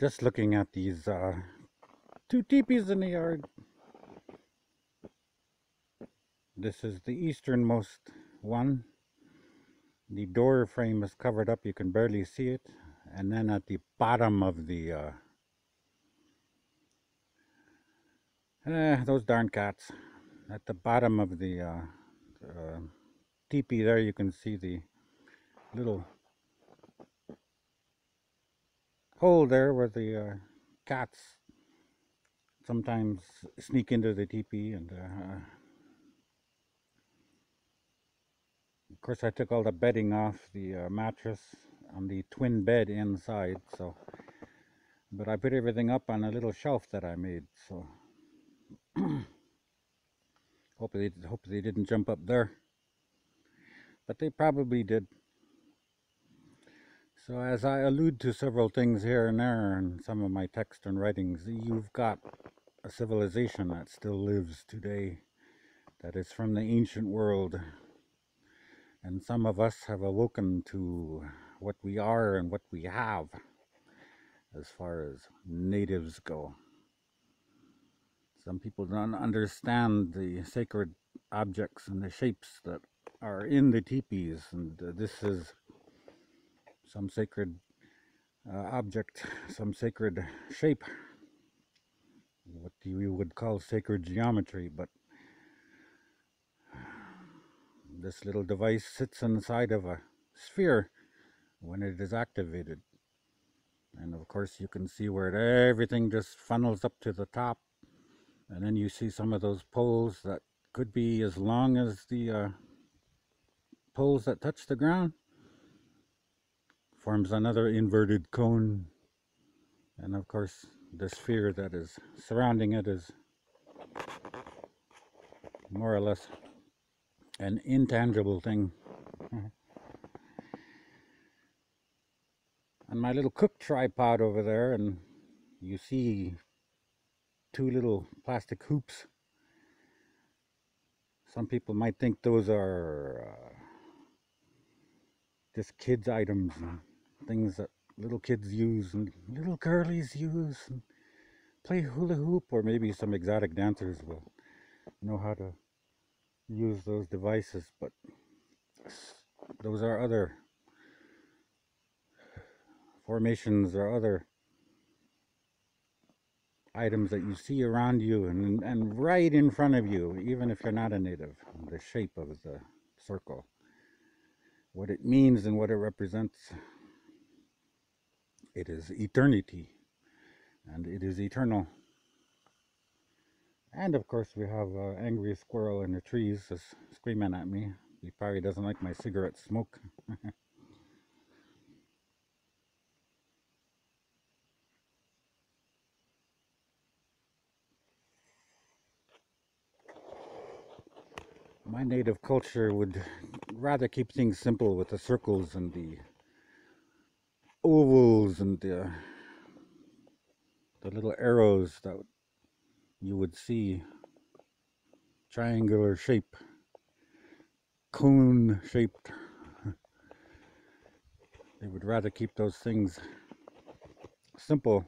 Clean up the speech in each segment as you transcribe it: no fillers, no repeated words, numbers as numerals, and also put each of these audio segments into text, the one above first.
Just looking at these two teepees in the yard. This is the easternmost one. The door frame is covered up, you can barely see it. And then at the bottom of the those darn cats. At the bottom of the teepee there, you can see the little hole there where the cats sometimes sneak into the teepee. And of course I took all the bedding off the mattress on the twin bed inside, so but I put everything up on a little shelf that I made, so hope they didn't jump up there, but they probably did. So as I allude to several things here and there in some of my text and writings, you've got a civilization that still lives today, that is from the ancient world, and some of us have awoken to what we are and what we have as far as natives go. Some people don't understand the sacred objects and the shapes that are in the teepees, and this is some sacred object, some sacred shape, what you would call sacred geometry, but this little device sits inside of a sphere when it is activated. And of course you can see where everything just funnels up to the top, and then you see some of those poles that could be as long as the poles that touch the ground. Forms another inverted cone, and of course the sphere that is surrounding it is more or less an intangible thing. And my little cook tripod over there, and you see two little plastic hoops. Some people might think those are just kids' items and things that little kids use and little girlies use and play hula hoop, or maybe some exotic dancers will know how to use those devices, but those are other formations or other items that you see around you and right in front of you, even if you're not a native. The shape of the circle, what it means and what it represents. It is eternity, and it is eternal. And of course we have an angry squirrel in the trees just screaming at me. He probably doesn't like my cigarette smoke. My native culture would rather keep things simple with the circles and the ovals and the little arrows that you would see, triangular shape, cone shaped. They would rather keep those things simple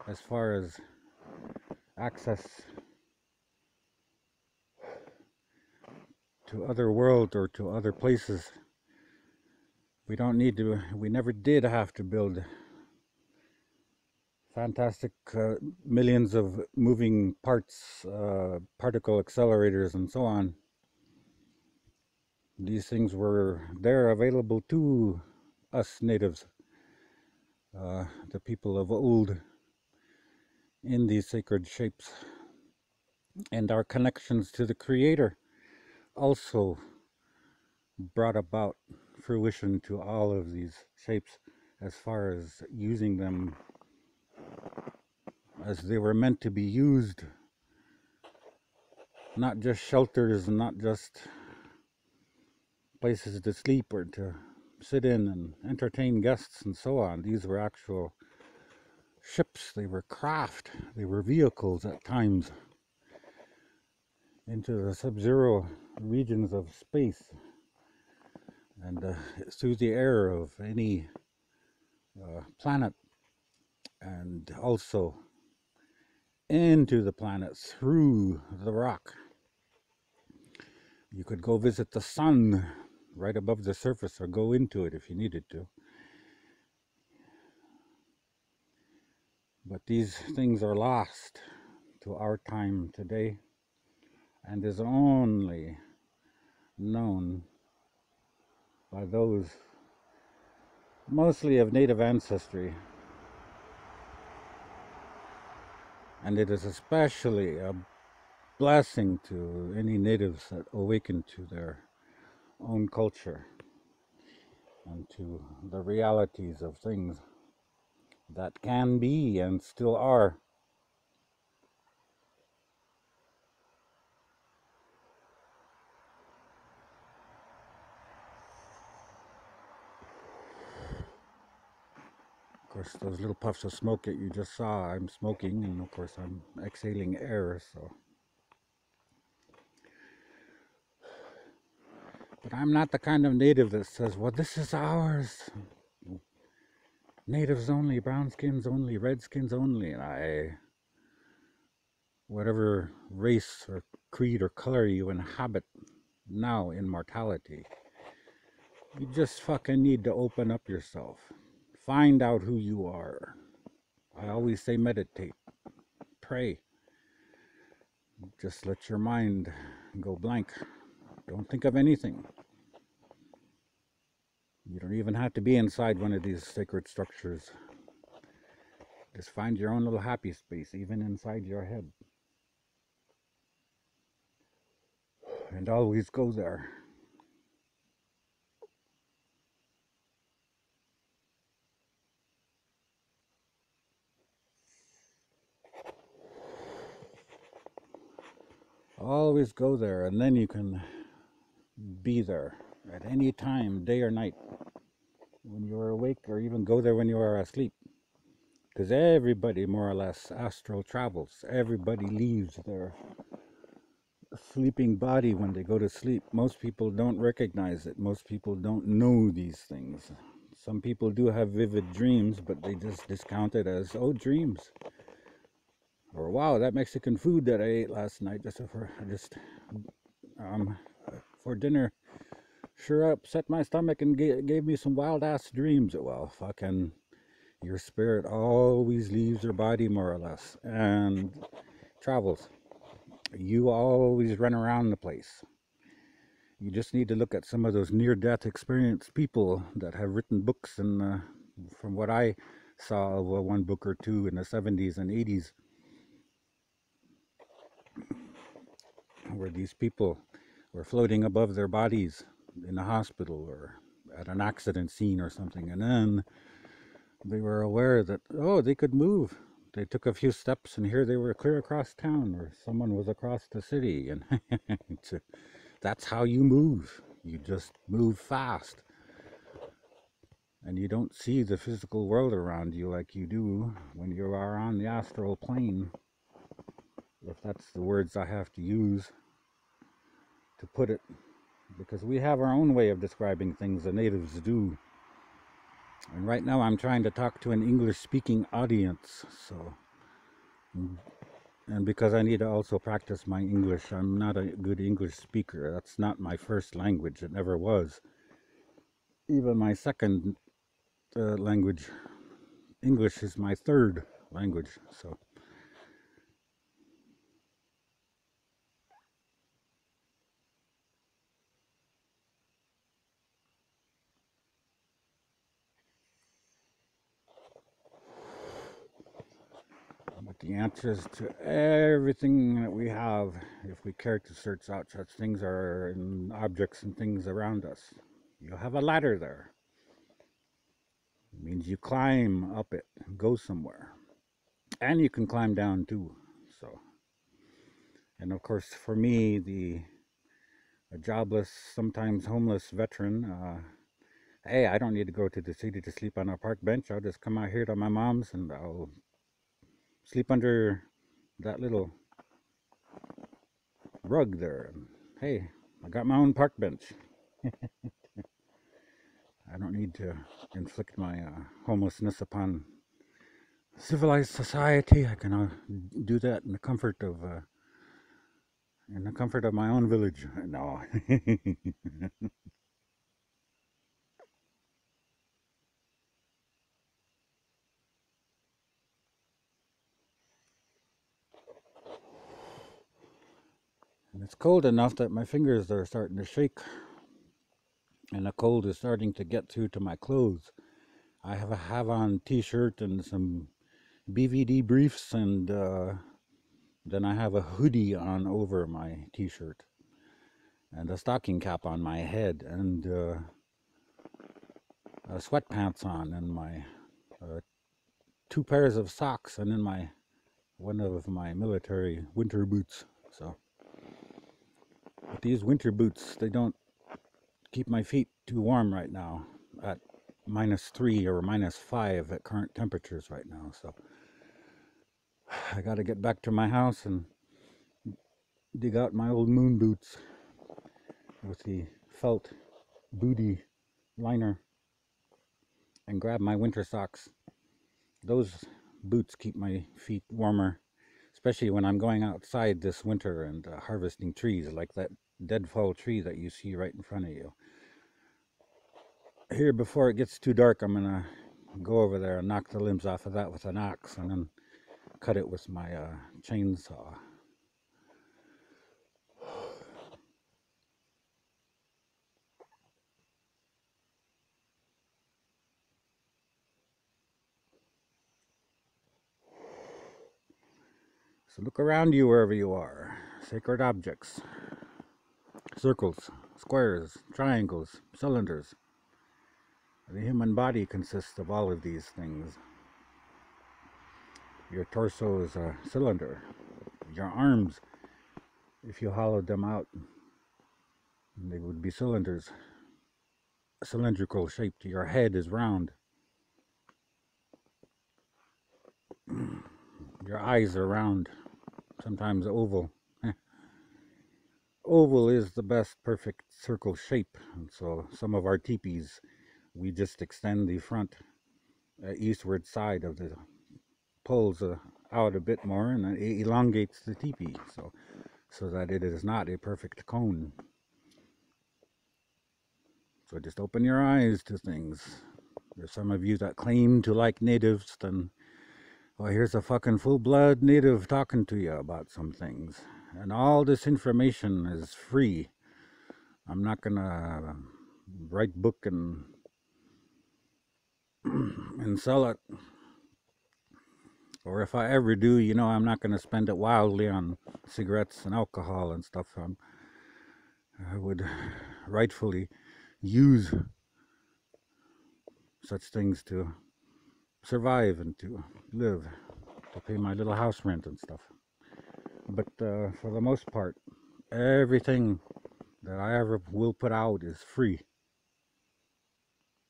as far as access to other worlds or to other places. We don't need to, we never did have to build fantastic millions of moving parts, particle accelerators and so on. These things were there available to us natives, the people of old, in these sacred shapes. And our connections to the Creator also brought about fruition to all of these shapes as far as using them as they were meant to be used. Not just shelters, not just places to sleep or to sit in and entertain guests and so on. These were actual ships, they were craft, they were vehicles at times into the sub-zero regions of space and through the air of any planet and also into the planet through the rock. You could go visit the sun right above the surface or go into it if you needed to. But these things are lost to our time today and is only known by those mostly of native ancestry. And it is especially a blessing to any natives that awaken to their own culture and to the realities of things that can be and still are. Of course, those little puffs of smoke that you just saw, I'm smoking, and of course I'm exhaling air, so. But I'm not the kind of native that says, well, this is ours. Natives only, brown skins only, red skins only. And whatever race or creed or color you inhabit now in mortality, you just fucking need to open up yourself. Find out who you are. I always say meditate, pray. Just let your mind go blank. Don't think of anything. You don't even have to be inside one of these sacred structures. Just find your own little happy space, even inside your head. And always go there. Always go there, and then you can be there at any time, day or night, when you are awake, or even go there when you are asleep. Because everybody, more or less, astral travels. Everybody leaves their sleeping body when they go to sleep. Most people don't recognize it. Most people don't know these things. Some people do have vivid dreams, but they just discount it as, oh, dreams. Or, wow, that Mexican food that I ate last night for dinner sure upset my stomach and gave me some wild-ass dreams. Well, fucking, your spirit always leaves your body, more or less, and travels. You always run around the place. You just need to look at some of those near-death experienced people that have written books, and from what I saw of one book or two in the 70s and 80s, where these people were floating above their bodies in a hospital or at an accident scene or something, and then they were aware that, oh, they could move. They took a few steps and here they were clear across town, or someone was across the city, and that's how you move. You just move fast, and you don't see the physical world around you like you do when you are on the astral plane, if that's the words I have to use to put it, because we have our own way of describing things, the natives do. And right now I'm trying to talk to an English-speaking audience, so, and because I need to also practice my English. I'm not a good English speaker. That's not my first language. It never was. Even my second language, English, is my third language, so. But the answers to everything that we have, if we care to search out such things, are in objects and things around us. You'll have a ladder there. It means you climb up it, go somewhere. And you can climb down too. So, and of course, for me, a jobless, sometimes homeless veteran, hey, I don't need to go to the city to sleep on a park bench. I'll just come out here to my mom's and I'll sleep under that little rug there. And hey, I got my own park bench. I don't need to inflict my homelessness upon civilized society. I can do that in the comfort of my own village. No. And it's cold enough that my fingers are starting to shake, and the cold is starting to get through to my clothes. I have on t-shirt and some BVD briefs, and then I have a hoodie on over my t-shirt, and a stocking cap on my head, and sweatpants on, and my uh, two pairs of socks, and then one of my military winter boots. So, but these winter boots, they don't keep my feet too warm right now at -3 or -5 at current temperatures right now. So I got to get back to my house and dig out my old moon boots with the felt booty liner and grab my winter socks. Those boots keep my feet warmer, especially when I'm going outside this winter and harvesting trees, like that deadfall tree that you see right in front of you. Here, before it gets too dark, I'm gonna go over there and knock the limbs off of that with an axe, and then cut it with my chainsaw. So look around you wherever you are. Sacred objects, circles, squares, triangles, cylinders. The human body consists of all of these things. Your torso is a cylinder. Your arms, if you hollowed them out, they would be cylinders, cylindrical shaped. Your head is round. Your eyes are round, sometimes oval. Oval is the best perfect circle shape, and so some of our tipis, we just extend the front eastward side of the poles out a bit more, and it elongates the tipi so that it is not a perfect cone. So just open your eyes to things. There's some of you that claim to like natives, then well, here's a fucking full-blood native talking to you about some things. And all this information is free. I'm not gonna write book and and sell it. Or if I ever do, you know, I'm not gonna spend it wildly on cigarettes and alcohol and stuff. I would rightfully use such things to survive and to live, to pay my little house rent and stuff. But for the most part, everything that I ever will put out is free.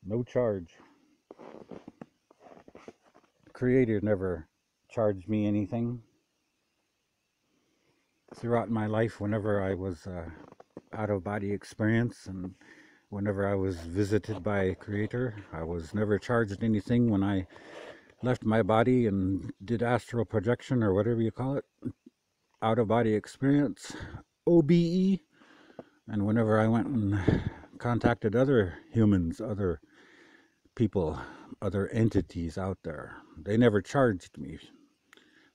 No charge. The Creator never charged me anything. Throughout my life, whenever I was out-of-body experience and whenever I was visited by a Creator, I was never charged anything. When I left my body and did astral projection, or whatever you call it, out-of-body experience, OBE, and whenever I went and contacted other humans, other people, other entities out there, they never charged me.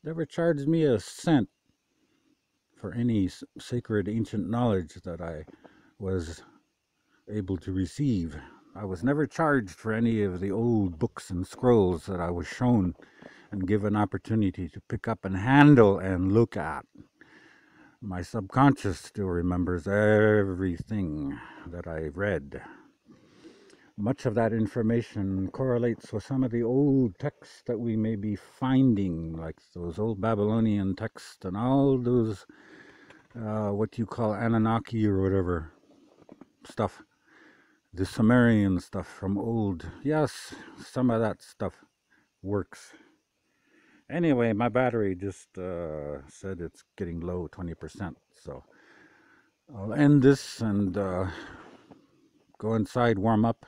Never charged me a cent for any sacred ancient knowledge that I was able to receive. I was never charged for any of the old books and scrolls that I was shown and given opportunity to pick up and handle and look at. My subconscious still remembers everything that I read. Much of that information correlates with some of the old texts that we may be finding, like those old Babylonian texts and all those, what you call Anunnaki or whatever stuff. The Sumerian stuff from old. Yes, some of that stuff works. Anyway, my battery just said it's getting low, 20%. So I'll end this and go inside, warm up.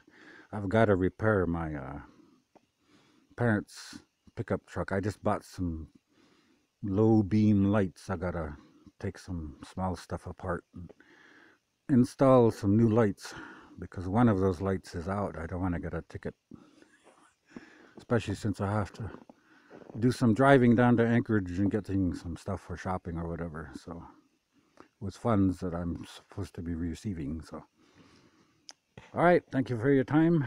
I've got to repair my parents' pickup truck. I just bought some low beam lights. I gotta take some small stuff apart and install some new lights because one of those lights is out. I don't want to get a ticket, especially since I have to do some driving down to Anchorage and getting some stuff for shopping or whatever. So with funds that I'm supposed to be receiving. So all right, thank you for your time.